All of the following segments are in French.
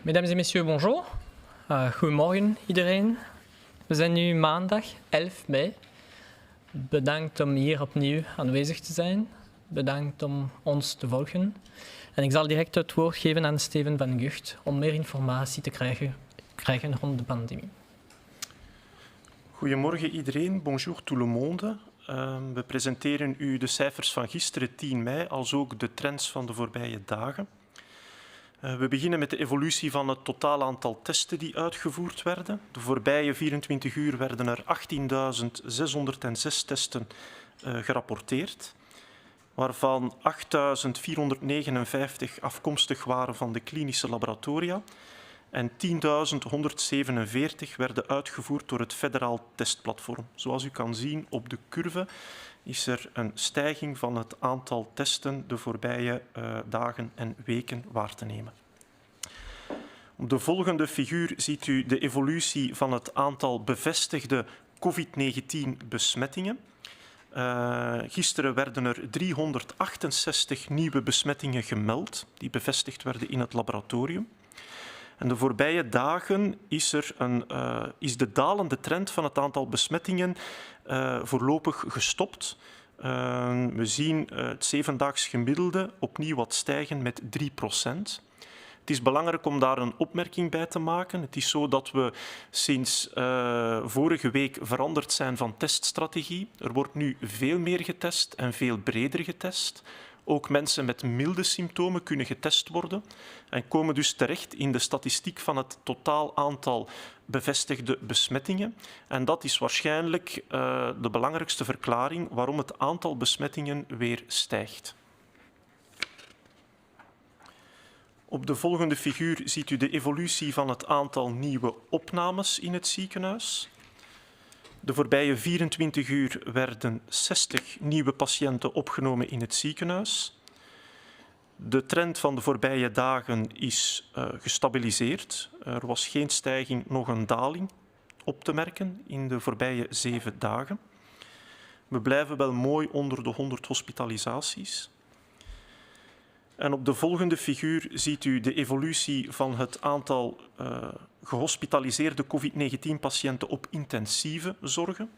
Mesdames et messieurs, bonjour. Goedemorgen iedereen. We zijn nu maandag 11 mei. Bedankt om hier opnieuw aanwezig te zijn. Bedankt om ons te volgen. En ik zal direct het woord geven aan Steven van Gucht om meer informatie te krijgen rond de pandemie. Goedemorgen iedereen, bonjour tout le monde. We presenteren u de cijfers van gisteren 10 mei, als ook de trends van de voorbije dagen. We beginnen met de evolutie van het totaal aantal testen die uitgevoerd werden. De voorbije 24 uur werden er 18.606 testen gerapporteerd, waarvan 8.459 afkomstig waren van de klinische laboratoria en 10.147 werden uitgevoerd door het federaal testplatform. Zoals u kan zien op de curve is er een stijging van het aantal testen de voorbije dagen en weken waar te nemen. Op de volgende figuur ziet u de evolutie van het aantal bevestigde COVID-19-besmettingen. Gisteren werden er 368 nieuwe besmettingen gemeld die bevestigd werden in het laboratorium. En de voorbije dagen is de dalende trend van het aantal besmettingen voorlopig gestopt. We zien het 7-daags gemiddelde opnieuw wat stijgen met 3%. Het is belangrijk om daar een opmerking bij te maken. Het is zo dat we sinds vorige week veranderd zijn van teststrategie. Er wordt nu veel meer getest en veel breder getest. Ook mensen met milde symptomen kunnen getest worden en komen dus terecht in de statistiek van het totaal aantal bevestigde besmettingen. En dat is waarschijnlijk de belangrijkste verklaring waarom het aantal besmettingen weer stijgt. Op de volgende figuur ziet u de evolutie van het aantal nieuwe opnames in het ziekenhuis. De voorbije 24 uur werden 60 nieuwe patiënten opgenomen in het ziekenhuis. De trend van de voorbije dagen is gestabiliseerd. Er was geen stijging, nog een daling op te merken in de voorbije 7 dagen. We blijven wel mooi onder de 100 hospitalisaties. En op de volgende figuur ziet u de evolutie van het aantal gehospitaliseerde COVID-19-patiënten op intensieve zorgen.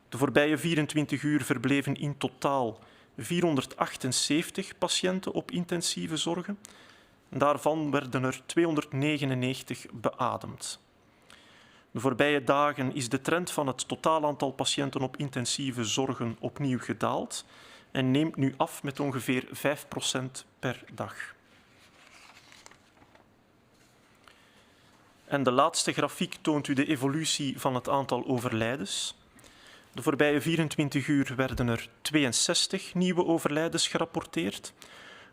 De voorbije 24 uur verbleven in totaal 478 patiënten op intensieve zorgen. Daarvan werden er 299 beademd. De voorbije dagen is de trend van het totaal aantal patiënten op intensieve zorgen opnieuw gedaald en neemt nu af met ongeveer 5% per dag. En de laatste grafiek toont u de evolutie van het aantal overlijdens. De voorbije 24 uur werden er 62 nieuwe overlijdens gerapporteerd.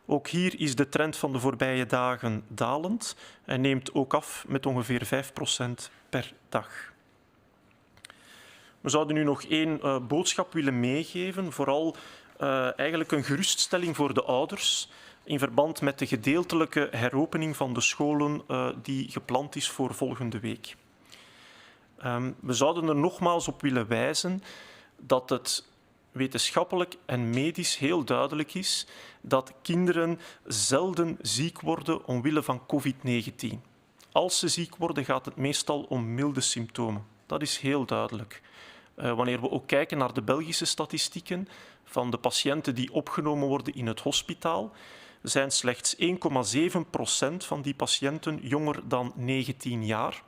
Ook hier is de trend van de voorbije dagen dalend en neemt ook af met ongeveer 5% per dag. We zouden u nog één boodschap willen meegeven, vooral eigenlijk een geruststelling voor de ouders in verband met de gedeeltelijke heropening van de scholen die gepland is voor volgende week. We zouden er nogmaals op willen wijzen dat het wetenschappelijk en medisch heel duidelijk is dat kinderen zelden ziek worden omwille van COVID-19. Als ze ziek worden, gaat het meestal om milde symptomen. Dat is heel duidelijk. Wanneer we ook kijken naar de Belgische statistieken van de patiënten die opgenomen worden in het hospitaal, zijn slechts 1,7% van die patiënten jonger dan 19 jaar.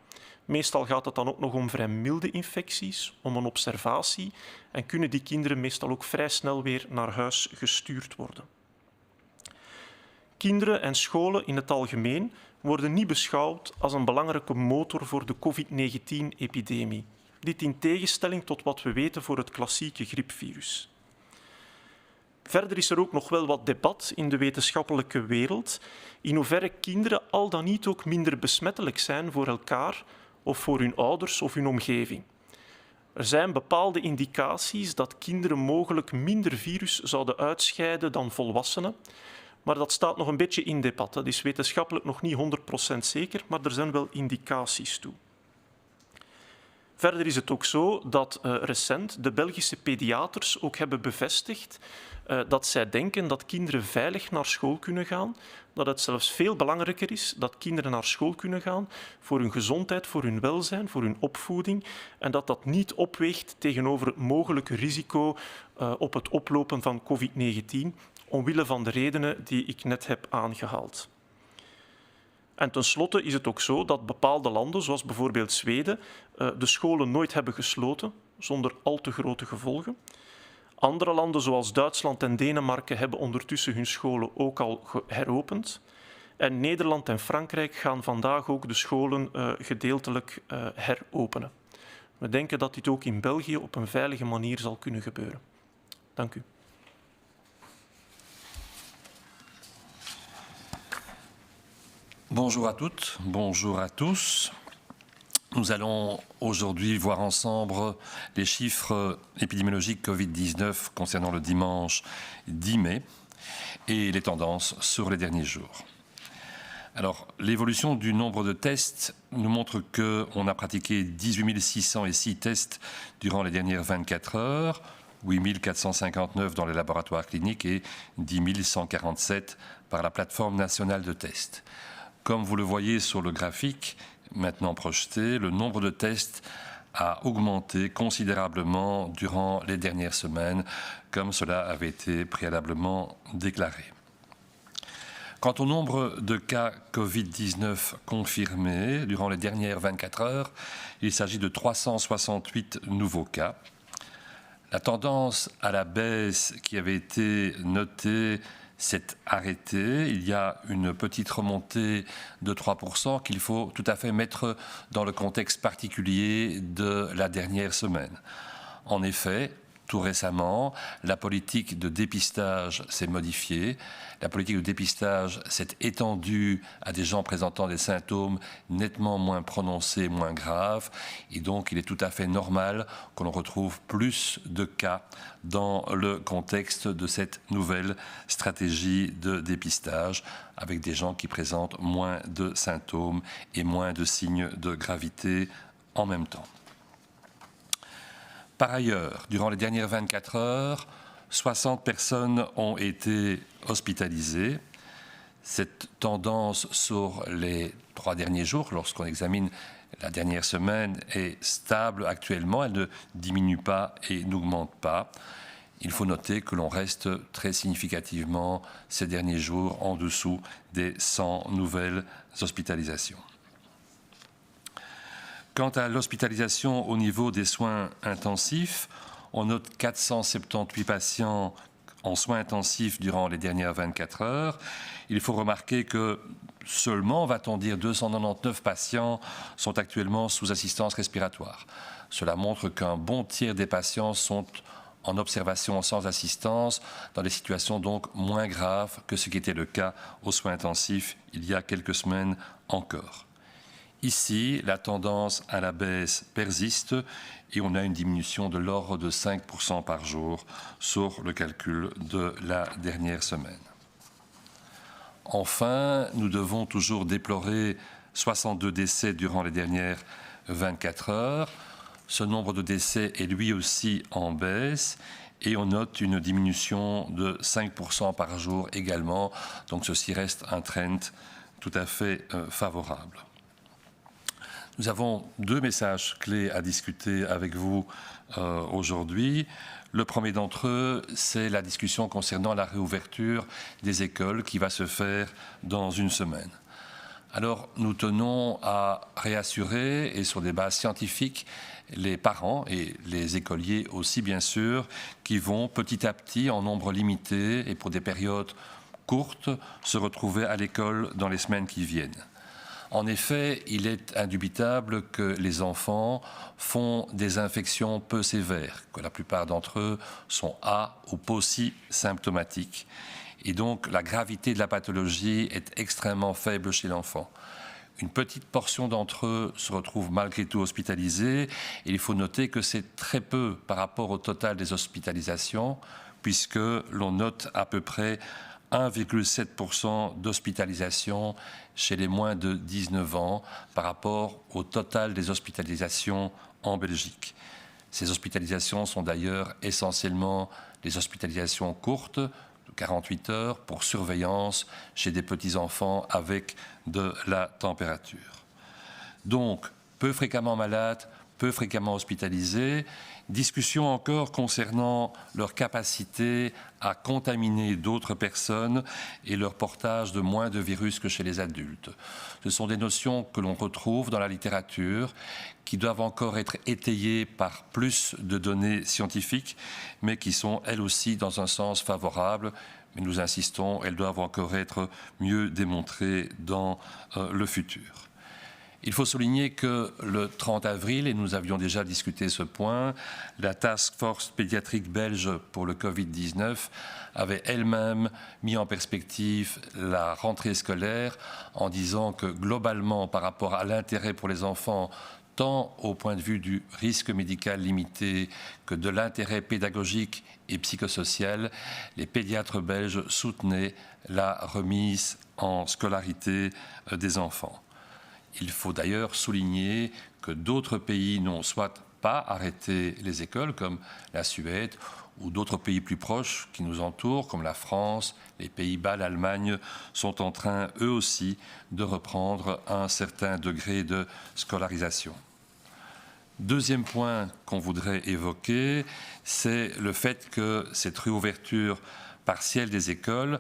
Meestal gaat het dan ook nog om vrij milde infecties, om een observatie, en kunnen die kinderen meestal ook vrij snel weer naar huis gestuurd worden. Kinderen en scholen in het algemeen worden niet beschouwd als een belangrijke motor voor de COVID-19-epidemie. Dit in tegenstelling tot wat we weten voor het klassieke griepvirus. Verder is er ook nog wel wat debat in de wetenschappelijke wereld in hoeverre kinderen al dan niet ook minder besmettelijk zijn voor elkaar of voor hun ouders of hun omgeving. Er zijn bepaalde indicaties dat kinderen mogelijk minder virus zouden uitscheiden dan volwassenen, maar dat staat nog een beetje in debat. Dat is wetenschappelijk nog niet 100% zeker, maar er zijn wel indicaties toe. Verder is het ook zo dat recent de Belgische pediaters ook hebben bevestigd dat zij denken dat kinderen veilig naar school kunnen gaan. Dat het zelfs veel belangrijker is dat kinderen naar school kunnen gaan voor hun gezondheid, voor hun welzijn, voor hun opvoeding. En dat dat niet opweegt tegenover het mogelijke risico op het oplopen van COVID-19, omwille van de redenen die ik net heb aangehaald. En tenslotte is het ook zo dat bepaalde landen, zoals bijvoorbeeld Zweden, de scholen nooit hebben gesloten, zonder al te grote gevolgen. Andere landen, zoals Duitsland en Denemarken, hebben ondertussen hun scholen ook al heropend. En Nederland en Frankrijk gaan vandaag ook de scholen gedeeltelijk heropenen. We denken dat dit ook in België op een veilige manier zal kunnen gebeuren. Dank u. Bonjour à toutes, bonjour à tous. Nous allons aujourd'hui voir ensemble les chiffres épidémiologiques Covid-19 concernant le dimanche 10 mai et les tendances sur les derniers jours. Alors, l'évolution du nombre de tests nous montre qu'on a pratiqué 18 606 tests durant les dernières 24 heures, 8 459 dans les laboratoires cliniques et 10 147 par la plateforme nationale de tests. Comme vous le voyez sur le graphique, maintenant projeté, le nombre de tests a augmenté considérablement durant les dernières semaines, comme cela avait été préalablement déclaré. Quant au nombre de cas Covid-19 confirmés durant les dernières 24 heures, il s'agit de 368 nouveaux cas. La tendance à la baisse qui avait été notée s'est arrêtée. Il y a une petite remontée de 3% qu'il faut tout à fait mettre dans le contexte particulier de la dernière semaine. En effet, tout récemment, la politique de dépistage s'est modifiée. La politique de dépistage s'est étendue à des gens présentant des symptômes nettement moins prononcés, moins graves. Et donc, il est tout à fait normal qu'on retrouve plus de cas dans le contexte de cette nouvelle stratégie de dépistage, avec des gens qui présentent moins de symptômes et moins de signes de gravité en même temps. Par ailleurs, durant les dernières 24 heures, 60 personnes ont été hospitalisées. Cette tendance sur les 3 derniers jours, lorsqu'on examine la dernière semaine, est stable actuellement. Elle ne diminue pas et n'augmente pas. Il faut noter que l'on reste très significativement ces derniers jours en dessous des 100 nouvelles hospitalisations. Quant à l'hospitalisation au niveau des soins intensifs, on note 478 patients en soins intensifs durant les dernières 24 heures. Il faut remarquer que seulement, va-t-on dire, 299 patients sont actuellement sous assistance respiratoire. Cela montre qu'un bon tiers des patients sont en observation sans assistance, dans des situations donc moins graves que ce qui était le cas aux soins intensifs il y a quelques semaines encore. Ici, la tendance à la baisse persiste et on a une diminution de l'ordre de 5% par jour sur le calcul de la dernière semaine. Enfin, nous devons toujours déplorer 62 décès durant les dernières 24 heures. Ce nombre de décès est lui aussi en baisse et on note une diminution de 5% par jour également. Donc ceci reste un trend tout à fait favorable. Nous avons 2 messages clés à discuter avec vous aujourd'hui. Le premier d'entre eux, c'est la discussion concernant la réouverture des écoles qui va se faire dans une semaine. Alors, nous tenons à réassurer, et sur des bases scientifiques, les parents et les écoliers aussi, bien sûr, qui vont petit à petit, en nombre limité et pour des périodes courtes, se retrouver à l'école dans les semaines qui viennent. En effet, il est indubitable que les enfants font des infections peu sévères, que la plupart d'entre eux sont ou symptomatiques. Et donc, la gravité de la pathologie est extrêmement faible chez l'enfant. Une petite portion d'entre eux se retrouve malgré tout hospitalisés. Et il faut noter que c'est très peu par rapport au total des hospitalisations, puisque l'on note à peu près 1,7% d'hospitalisation chez les moins de 19 ans par rapport au total des hospitalisations en Belgique. Ces hospitalisations sont d'ailleurs essentiellement des hospitalisations courtes, de 48 heures, pour surveillance chez des petits-enfants avec de la température. Donc, peu fréquemment malades, peu fréquemment hospitalisés. Discussion encore concernant leur capacité à contaminer d'autres personnes et leur portage de moins de virus que chez les adultes. Ce sont des notions que l'on retrouve dans la littérature, qui doivent encore être étayées par plus de données scientifiques, mais qui sont elles aussi dans un sens favorable. Mais nous insistons, elles doivent encore être mieux démontrées dans le futur. Il faut souligner que le 30 avril, et nous avions déjà discuté ce point, la Task Force pédiatrique belge pour le Covid-19 avait elle-même mis en perspective la rentrée scolaire en disant que globalement, par rapport à l'intérêt pour les enfants, tant au point de vue du risque médical limité que de l'intérêt pédagogique et psychosocial, les pédiatres belges soutenaient la remise en scolarité des enfants. Il faut d'ailleurs souligner que d'autres pays n'ont soit pas arrêté les écoles, comme la Suède, ou d'autres pays plus proches qui nous entourent, comme la France, les Pays-Bas, l'Allemagne, sont en train, eux aussi, de reprendre un certain degré de scolarisation. Deuxième point qu'on voudrait évoquer, c'est le fait que cette réouverture partielle des écoles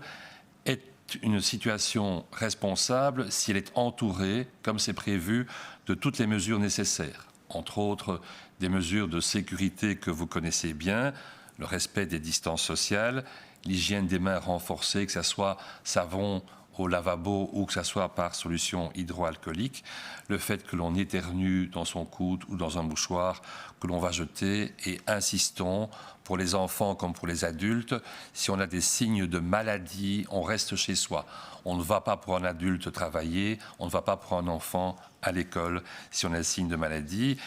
est une situation responsable si elle est entourée, comme c'est prévu, de toutes les mesures nécessaires. Entre autres, des mesures de sécurité que vous connaissez bien, le respect des distances sociales, l'hygiène des mains renforcée, que ce soit savon au lavabo ou que ce soit par solution hydroalcoolique, le fait que l'on éternue dans son coude ou dans un mouchoir que l'on va jeter, et insistons, pour les enfants comme pour les adultes, si on a des signes de maladie, on reste chez soi. On ne va pas pour un adulte travailler, on ne va pas pour un enfant à l'école si on a des signes de maladie.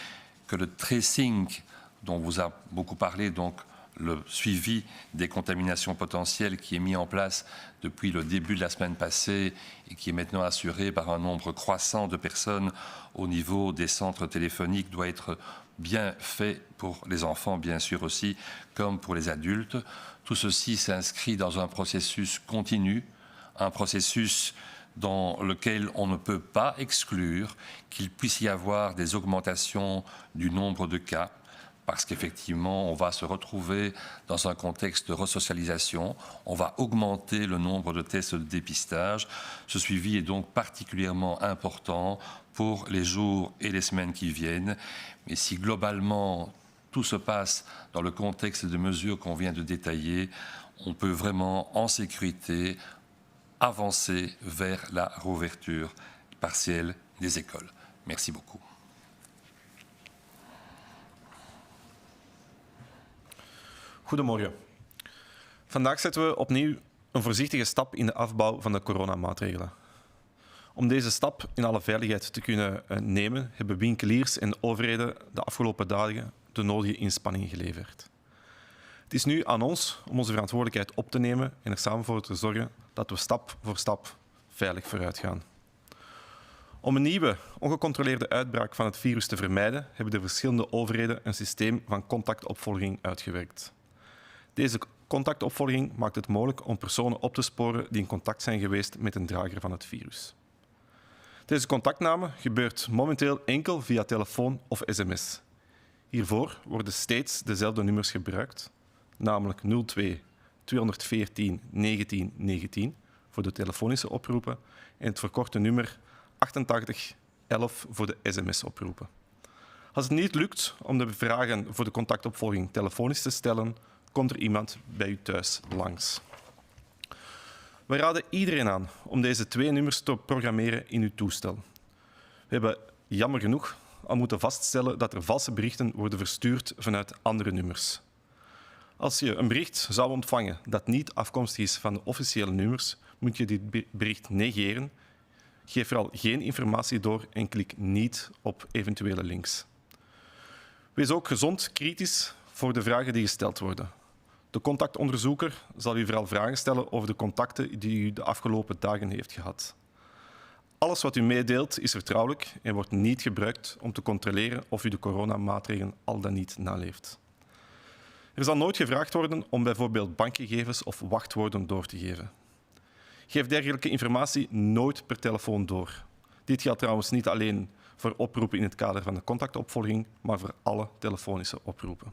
Que le tracing dont vous a beaucoup parlé, donc le suivi des contaminations potentielles qui est mis en place depuis le début de la semaine passée et qui est maintenant assuré par un nombre croissant de personnes au niveau des centres téléphoniques doit être bien fait pour les enfants, bien sûr aussi, comme pour les adultes. Tout ceci s'inscrit dans un processus continu, un processus dans lequel on ne peut pas exclure qu'il puisse y avoir des augmentations du nombre de cas, parce qu'effectivement, on va se retrouver dans un contexte de resocialisation, on va augmenter le nombre de tests de dépistage. Ce suivi est donc particulièrement important pour les jours et les semaines qui viennent. Mais si globalement tout se passe dans le contexte de mesures qu'on vient de détailler, on peut vraiment en sécurité avancer vers la réouverture partielle des écoles. Merci beaucoup. Goedemorgen. Vandaag zetten we opnieuw een voorzichtige stap in de afbouw van de coronamaatregelen. Om deze stap in alle veiligheid te kunnen nemen, hebben winkeliers en overheden de afgelopen dagen de nodige inspanningen geleverd. Het is nu aan ons om onze verantwoordelijkheid op te nemen en er samen voor te zorgen dat we stap voor stap veilig vooruit gaan. Om een nieuwe, ongecontroleerde uitbraak van het virus te vermijden, hebben de verschillende overheden een systeem van contactopvolging uitgewerkt. Deze contactopvolging maakt het mogelijk om personen op te sporen die in contact zijn geweest met een drager van het virus. Deze contactname gebeurt momenteel enkel via telefoon of sms. Hiervoor worden steeds dezelfde nummers gebruikt, namelijk 02 214 19 19 voor de telefonische oproepen en het verkorte nummer 88 11 voor de sms-oproepen. Als het niet lukt om de vragen voor de contactopvolging telefonisch te stellen, komt er iemand bij u thuis langs. We raden iedereen aan om deze 2 nummers te programmeren in uw toestel. We hebben jammer genoeg al moeten vaststellen dat er valse berichten worden verstuurd vanuit andere nummers. Als je een bericht zou ontvangen dat niet afkomstig is van de officiële nummers, moet je dit bericht negeren. Geef vooral geen informatie door en klik niet op eventuele links. Wees ook gezond kritisch voor de vragen die gesteld worden. De contactonderzoeker zal u vooral vragen stellen over de contacten die u de afgelopen dagen heeft gehad. Alles wat u meedeelt is vertrouwelijk en wordt niet gebruikt om te controleren of u de coronamaatregelen al dan niet naleeft. Er zal nooit gevraagd worden om bijvoorbeeld bankgegevens of wachtwoorden door te geven. Geef dergelijke informatie nooit per telefoon door. Dit geldt trouwens niet alleen voor oproepen in het kader van de contactopvolging, maar voor alle telefonische oproepen.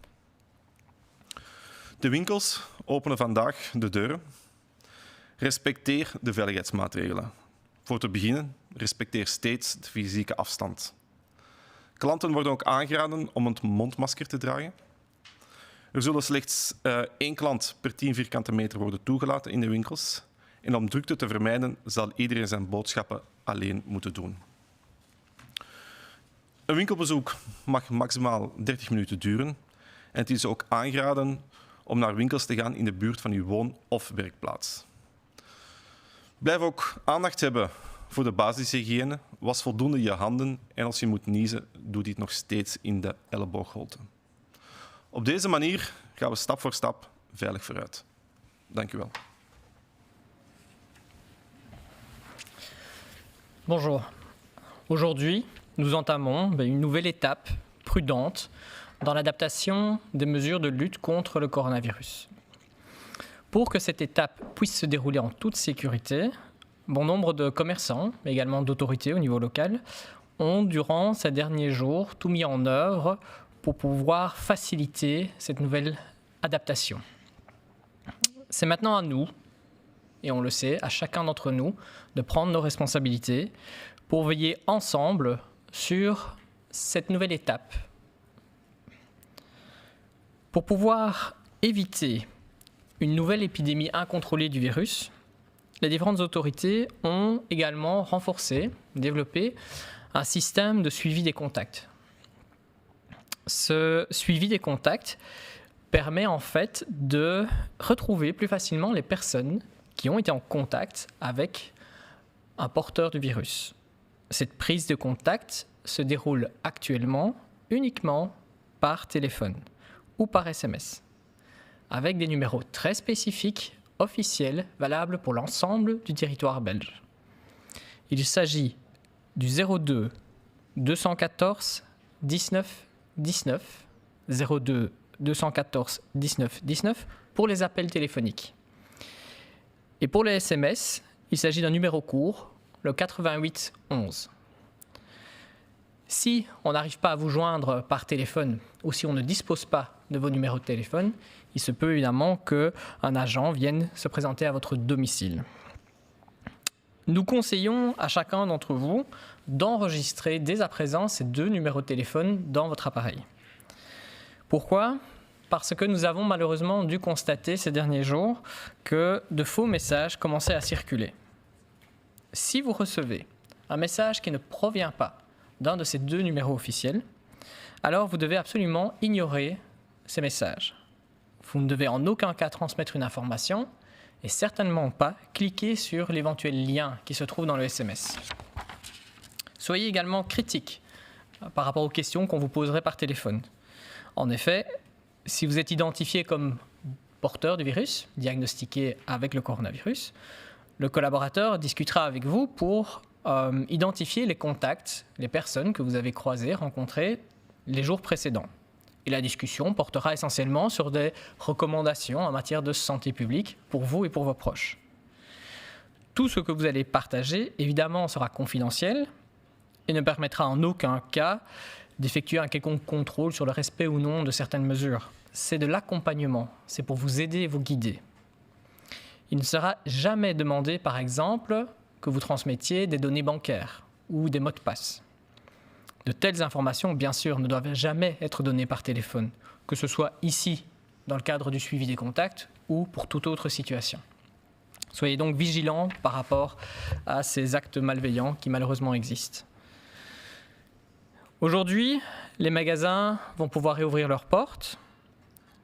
De winkels openen vandaag de deuren. Respecteer de veiligheidsmaatregelen. Voor te beginnen, respecteer steeds de fysieke afstand. Klanten worden ook aangeraden om een mondmasker te dragen. Er zullen slechts 1 klant per 10 vierkante meter worden toegelaten in de winkels. En om drukte te vermijden, zal iedereen zijn boodschappen alleen moeten doen. Een winkelbezoek mag maximaal 30 minuten duren. En het is ook aangeraden om naar winkels te gaan in de buurt van uw woon- of werkplaats. Blijf ook aandacht hebben voor de basishygiëne. Was voldoende je handen en als je moet niezen, doe dit nog steeds in de elleboogholte. Op deze manier gaan we stap voor stap veilig vooruit. Dank u wel. Bonjour. Aujourd'hui, nous entamons une nouvelle étape prudente dans l'adaptation des mesures de lutte contre le coronavirus. Pour que cette étape puisse se dérouler en toute sécurité, bon nombre de commerçants, mais également d'autorités au niveau local, ont durant ces derniers jours tout mis en œuvre pour pouvoir faciliter cette nouvelle adaptation. C'est maintenant à nous, et on le sait, à chacun d'entre nous, de prendre nos responsabilités pour veiller ensemble sur cette nouvelle étape. Pour pouvoir éviter une nouvelle épidémie incontrôlée du virus, les différentes autorités ont également renforcé, développé un système de suivi des contacts. Ce suivi des contacts permet en fait de retrouver plus facilement les personnes qui ont été en contact avec un porteur du virus. Cette prise de contact se déroule actuellement uniquement par téléphone ou par SMS, avec des numéros très spécifiques, officiels, valables pour l'ensemble du territoire belge. Il s'agit du 02 214 19 19, 02 214 19 19 pour les appels téléphoniques. Et pour les SMS, il s'agit d'un numéro court, le 88 11. Si on n'arrive pas à vous joindre par téléphone ou si on ne dispose pas de vos numéros de téléphone, il se peut évidemment qu'un agent vienne se présenter à votre domicile. Nous conseillons à chacun d'entre vous d'enregistrer dès à présent ces 2 numéros de téléphone dans votre appareil. Pourquoi ? Parce que nous avons malheureusement dû constater ces derniers jours que de faux messages commençaient à circuler. Si vous recevez un message qui ne provient pas d'un de ces 2 numéros officiels, alors vous devez absolument ignorer ces messages. Vous ne devez en aucun cas transmettre une information et certainement pas cliquer sur l'éventuel lien qui se trouve dans le SMS. Soyez également critique par rapport aux questions qu'on vous poserait par téléphone. En effet, si vous êtes identifié comme porteur du virus, diagnostiqué avec le coronavirus, le collaborateur discutera avec vous pour identifier les contacts, les personnes que vous avez croisées, rencontrées les jours précédents. Et la discussion portera essentiellement sur des recommandations en matière de santé publique pour vous et pour vos proches. Tout ce que vous allez partager, évidemment, sera confidentiel et ne permettra en aucun cas d'effectuer un quelconque contrôle sur le respect ou non de certaines mesures. C'est de l'accompagnement, c'est pour vous aider et vous guider. Il ne sera jamais demandé, par exemple, que vous transmettiez des données bancaires ou des mots de passe. De telles informations, bien sûr, ne doivent jamais être données par téléphone, que ce soit ici, dans le cadre du suivi des contacts, ou pour toute autre situation. Soyez donc vigilants par rapport à ces actes malveillants qui malheureusement existent. Aujourd'hui, les magasins vont pouvoir réouvrir leurs portes.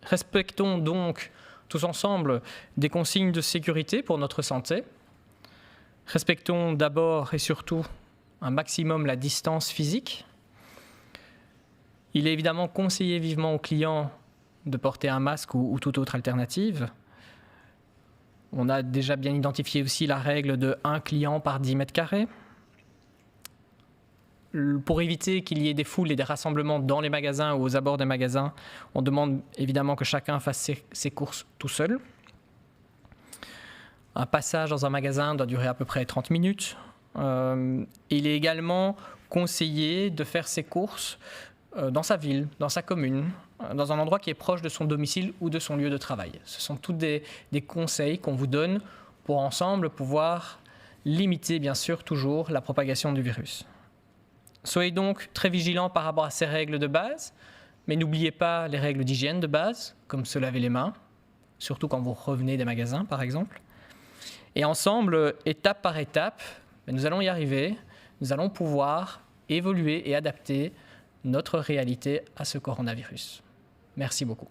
Respectons donc tous ensemble des consignes de sécurité pour notre santé. Respectons d'abord et surtout un maximum la distance physique. Il est évidemment conseillé vivement aux clients de porter un masque ou toute autre alternative. On a déjà bien identifié aussi la règle de 1 client par 10 mètres carrés. Pour éviter qu'il y ait des foules et des rassemblements dans les magasins ou aux abords des magasins, on demande évidemment que chacun fasse ses courses tout seul. Un passage dans un magasin doit durer à peu près 30 minutes. Il est également conseillé de faire ses courses dans sa ville, dans sa commune, dans un endroit qui est proche de son domicile ou de son lieu de travail. Ce sont tous des conseils qu'on vous donne pour ensemble pouvoir limiter, bien sûr, toujours la propagation du virus. Soyez donc très vigilants par rapport à ces règles de base, mais n'oubliez pas les règles d'hygiène de base, comme se laver les mains, surtout quand vous revenez des magasins, par exemple. Et ensemble, étape par étape, nous allons y arriver, nous allons pouvoir évoluer et adapter notre réalité à ce coronavirus. Merci beaucoup.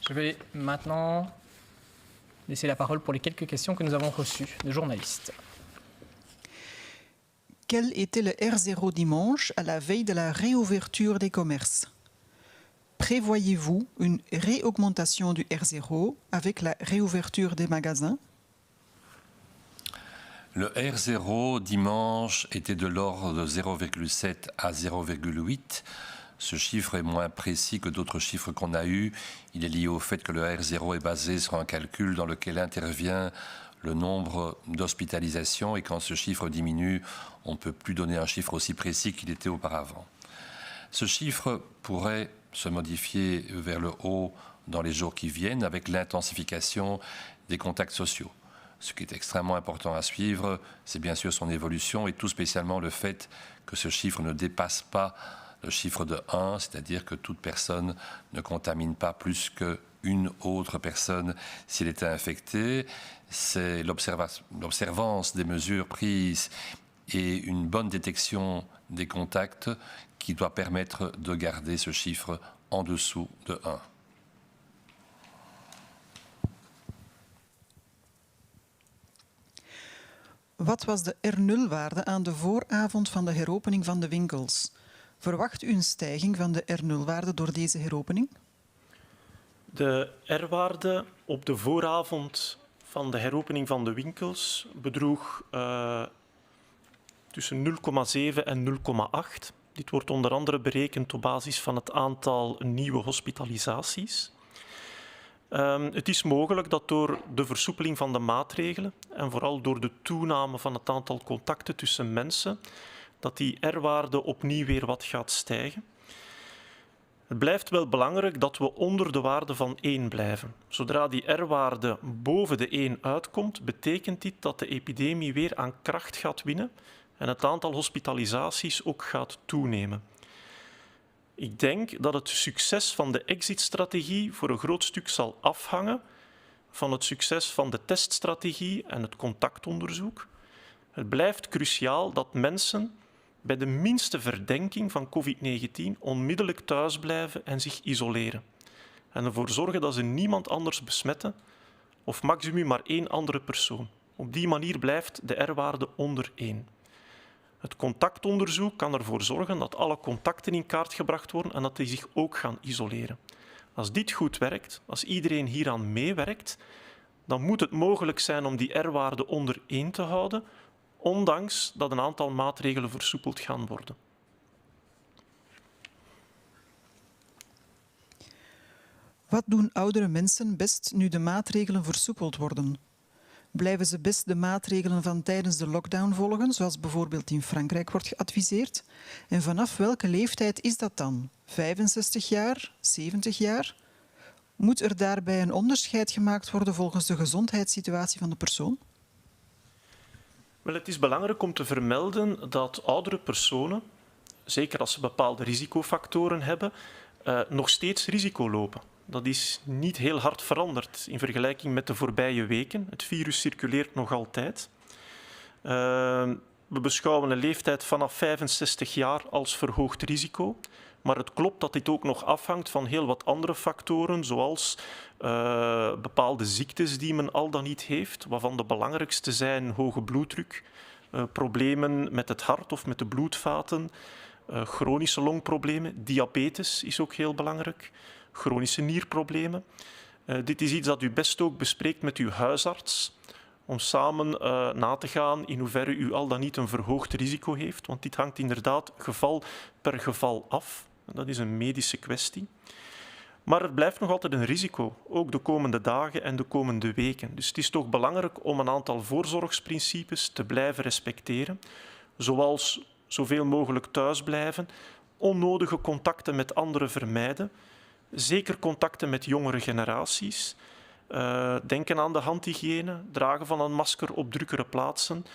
Je vais maintenant laisser la parole pour les quelques questions que nous avons reçues de journalistes. Quel était le R0 dimanche à la veille de la réouverture des commerces? Prévoyez-vous une réaugmentation du R0 avec la réouverture des magasins? Le R0 dimanche était de l'ordre de 0,7 à 0,8. Ce chiffre est moins précis que d'autres chiffres qu'on a eus. Il est lié au fait que le R0 est basé sur un calcul dans lequel intervient le nombre d'hospitalisations et quand ce chiffre diminue, on ne peut plus donner un chiffre aussi précis qu'il était auparavant. Ce chiffre pourrait se modifier vers le haut dans les jours qui viennent avec l'intensification des contacts sociaux. Ce qui est extrêmement important à suivre, c'est bien sûr son évolution et tout spécialement le fait que ce chiffre ne dépasse pas le chiffre de 1, c'est-à-dire que toute personne ne contamine pas plus qu'une autre personne s'il était infecté. C'est l'observance des mesures prises et une bonne détection des contacts qui doit permettre de garder ce chiffre en dessous de 1. Wat was de R0-waarde aan de vooravond van de heropening van de winkels? Verwacht u een stijging van de R0-waarde door deze heropening? De R-waarde op de vooravond van de heropening van de winkels bedroeg tussen 0,7 en 0,8. Dit wordt onder andere berekend op basis van het aantal nieuwe hospitalisaties. Het is mogelijk dat door de versoepeling van de maatregelen en vooral door de toename van het aantal contacten tussen mensen, dat die R-waarde opnieuw weer wat gaat stijgen. Het blijft wel belangrijk dat we onder de waarde van 1 blijven. Zodra die R-waarde boven de 1 uitkomt, betekent dit dat de epidemie weer aan kracht gaat winnen en het aantal hospitalisaties ook gaat toenemen. Ik denk dat het succes van de exit-strategie voor een groot stuk zal afhangen van het succes van de teststrategie en het contactonderzoek. Het blijft cruciaal dat mensen bij de minste verdenking van COVID-19 onmiddellijk thuis blijven en zich isoleren. En ervoor zorgen dat ze niemand anders besmetten of maximum maar 1 andere persoon. Op die manier blijft de R-waarde onder 1. Het contactonderzoek kan ervoor zorgen dat alle contacten in kaart gebracht worden en dat die zich ook gaan isoleren. Als dit goed werkt, als iedereen hieraan meewerkt, dan moet het mogelijk zijn om die R-waarde onder 1 te houden, ondanks dat een aantal maatregelen versoepeld gaan worden. Wat doen oudere mensen best nu de maatregelen versoepeld worden? Blijven ze best de maatregelen van tijdens de lockdown volgen, zoals bijvoorbeeld in Frankrijk wordt geadviseerd? En vanaf welke leeftijd is dat dan? 65 jaar? 70 jaar? Moet er daarbij een onderscheid gemaakt worden volgens de gezondheidssituatie van de persoon? Wel, het is belangrijk om te vermelden dat oudere personen, zeker als ze bepaalde risicofactoren hebben, nog steeds risico lopen. Dat is niet heel hard veranderd in vergelijking met de voorbije weken. Het virus circuleert nog altijd. We beschouwen een leeftijd vanaf 65 jaar als verhoogd risico. Maar het klopt dat dit ook nog afhangt van heel wat andere factoren, zoals bepaalde ziektes die men al dan niet heeft, waarvan de belangrijkste zijn hoge bloeddruk, problemen met het hart of met de bloedvaten, chronische longproblemen, diabetes is ook heel belangrijk, chronische nierproblemen. Dit is iets dat u best ook bespreekt met uw huisarts, om samen na te gaan in hoeverre u al dan niet een verhoogd risico heeft. Want dit hangt inderdaad geval per geval af. Dat is een medische kwestie. Maar het blijft nog altijd een risico, ook de komende dagen en de komende weken. Dus het is toch belangrijk om een aantal voorzorgsprincipes te blijven respecteren, zoals zoveel mogelijk thuisblijven, onnodige contacten met anderen vermijden, zeker contacten met jongere generaties, denken aan de handhygiëne, dragen van een masker op drukkere plaatsen.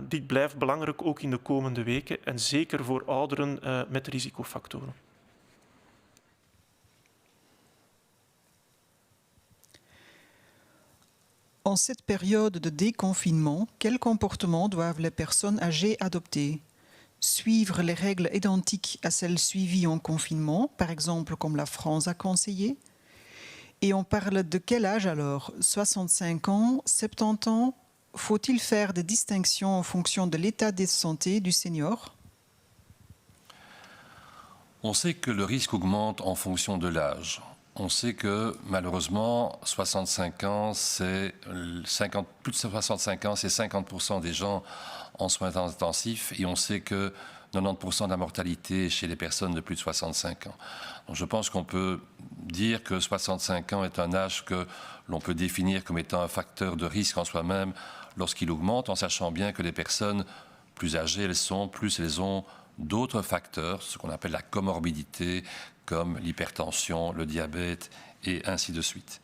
Dit blijft belangrijk ook in de komende weken en zeker voor ouderen met risicofactoren. En cette période de déconfinement, quels comportements doivent les personnes âgées adopter? Suivre les règles identiques à celles suivies en confinement, par exemple comme la France a conseillé? Et on parle de quel âge alors? 65 ans, 70 ans? Faut-il faire des distinctions en fonction de l'état de santé du senior? On sait que le risque augmente en fonction de l'âge. On sait que malheureusement, 65 ans, plus de 65 ans, c'est 50% des gens en soins intensifs et on sait que 90% de la mortalité chez les personnes de plus de 65 ans. Donc je pense qu'on peut dire que 65 ans est un âge que l'on peut définir comme étant un facteur de risque en soi-même lorsqu'il augmente, en sachant bien que les personnes plus âgées elles ont d'autres facteurs, ce qu'on appelle la comorbidité, comme l'hypertension, le diabète et ainsi de suite.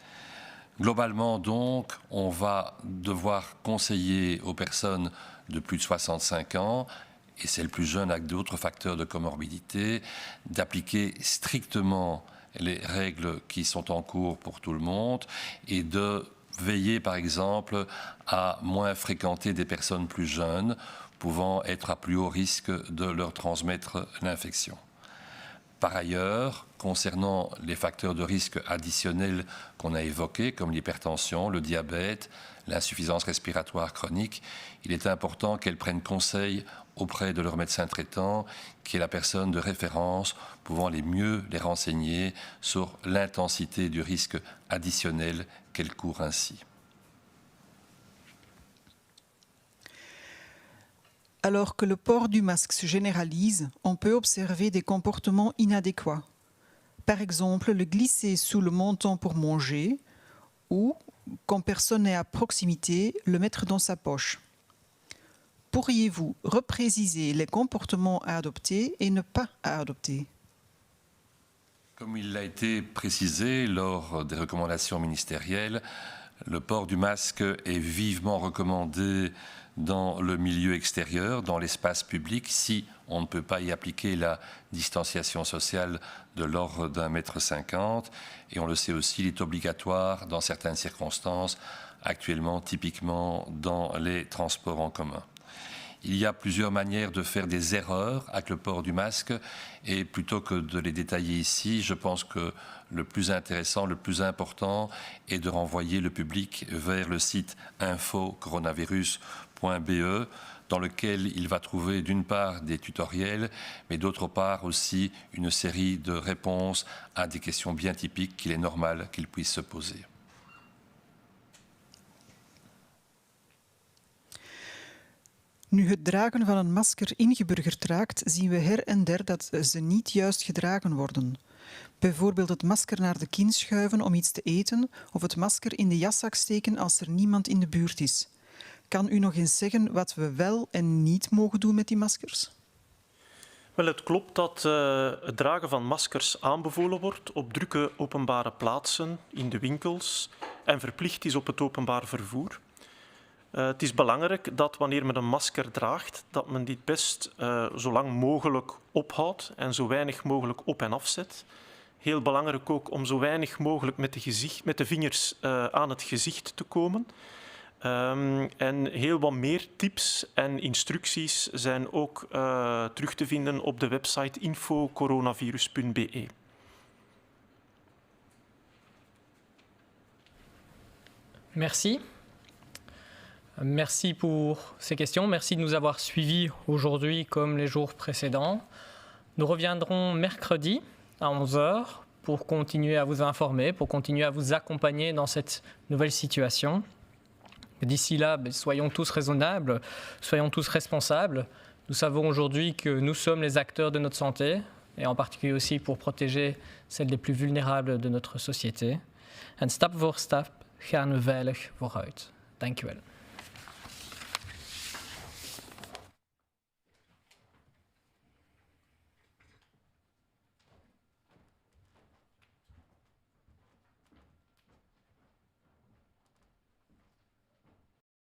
Globalement, donc, on va devoir conseiller aux personnes de plus de 65 ans et celles plus jeunes avec d'autres facteurs de comorbidité d'appliquer strictement les règles qui sont en cours pour tout le monde et de veiller, par exemple, à moins fréquenter des personnes plus jeunes pouvant être à plus haut risque de leur transmettre l'infection. Par ailleurs, concernant les facteurs de risque additionnels qu'on a évoqués, comme l'hypertension, le diabète, l'insuffisance respiratoire chronique, il est important qu'elles prennent conseil auprès de leur médecin traitant, qui est la personne de référence pouvant mieux les renseigner sur l'intensité du risque additionnel qu'elles courent ainsi. Alors que le port du masque se généralise, on peut observer des comportements inadéquats. Par exemple, le glisser sous le menton pour manger ou, quand personne n'est à proximité, le mettre dans sa poche. Pourriez-vous repréciser les comportements à adopter et ne pas à adopter? Comme il a été précisé lors des recommandations ministérielles, le port du masque est vivement recommandé dans le milieu extérieur, dans l'espace public, si on ne peut pas y appliquer la distanciation sociale de l'ordre d'1,50 m. Et on le sait aussi, il est obligatoire dans certaines circonstances, actuellement typiquement dans les transports en commun. Il y a plusieurs manières de faire des erreurs avec le port du masque et plutôt que de les détailler ici, je pense que le plus intéressant, le plus important est de renvoyer le public vers le site infocoronavirus.be dans lequel il va trouver d'une part des tutoriels, mais d'autre part aussi une série de réponses à des questions bien typiques qu'il est normal qu'il puisse se poser. Nu het dragen van een masker ingeburgerd raakt, zien we her en der dat ze niet juist gedragen worden. Bijvoorbeeld het masker naar de kin schuiven om iets te eten of het masker in de jaszak steken als er niemand in de buurt is. Kan u nog eens zeggen wat we wel en niet mogen doen met die maskers? Wel, het klopt dat het dragen van maskers aanbevolen wordt op drukke openbare plaatsen, in de winkels en verplicht is op het openbaar vervoer. Het is belangrijk dat wanneer men een masker draagt, dat men dit best zo lang mogelijk ophoudt en zo weinig mogelijk op en afzet. Heel belangrijk ook om zo weinig mogelijk met de vingers aan het gezicht te komen. En heel wat meer tips en instructies zijn ook terug te vinden op de website infocoronavirus.be. Merci. Merci pour ces questions. Merci de nous avoir suivis aujourd'hui comme les jours précédents. Nous reviendrons mercredi à 11 h pour continuer à vous informer, pour continuer à vous accompagner dans cette nouvelle situation. D'ici là, soyons tous raisonnables, soyons tous responsables. Nous savons aujourd'hui que nous sommes les acteurs de notre santé, et en particulier aussi pour protéger celles les plus vulnérables de notre société. En stap voor stap gaan we veilig vooruit. Dank u wel.